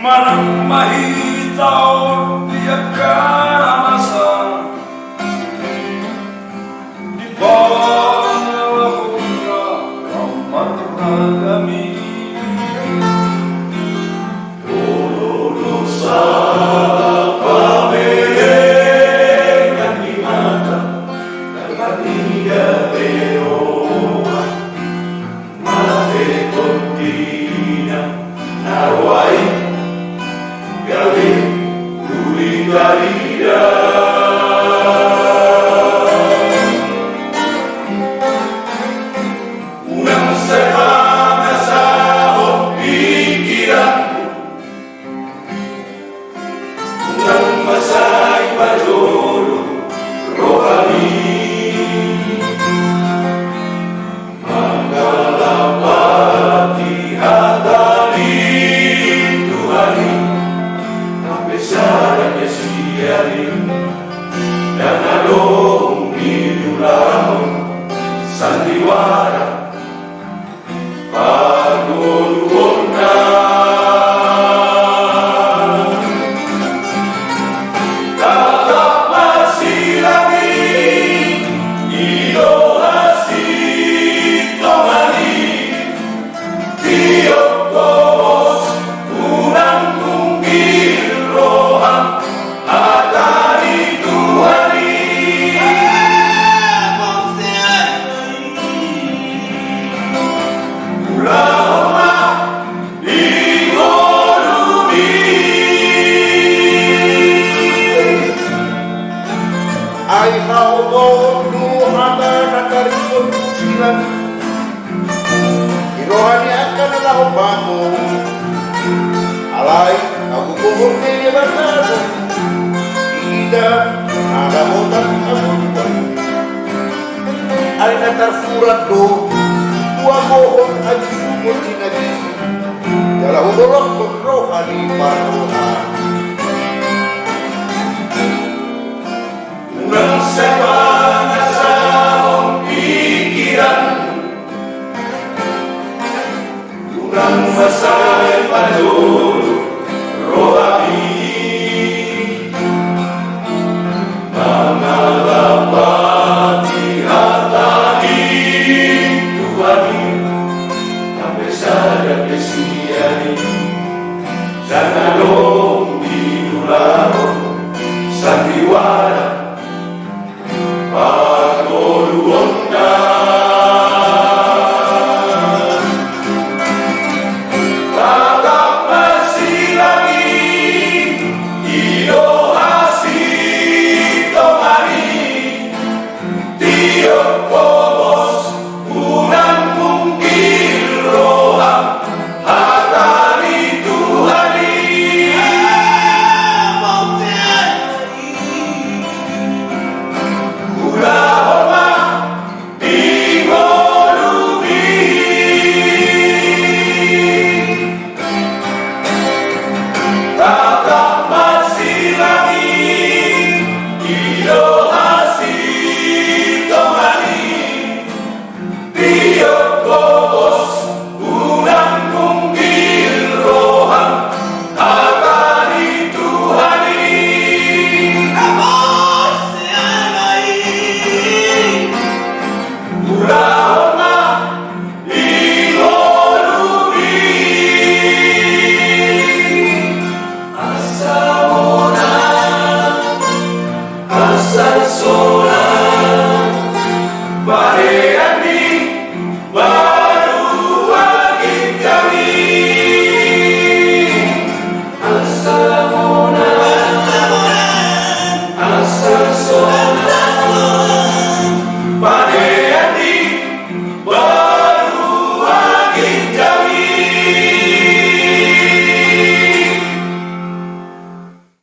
Manang mahitaw di akaranasan di bawah lahuna ramar kami dosa pamerengan di mata dapat tidak beroa mate kontina narwai gawe kulit darida unang semana sahot pikiranku unang masay pajolo rohani manggalapati hatari Tuhani besarnya siaring dan adong hidup sandiwara pagulungna tatap masih lagi idohasi tomani tiok bos unang tunggil rohang hatari Tuhani ulama di golumi ay haubon luhana nakarikon silang irohani akan lahubamu alay naguguhon ni banado ida nadamotan amuntan ay natarfurat do tuagohon at sumot inabi dalahulok kong rohani paroha unang semana sahong pikiran unang masay pajolo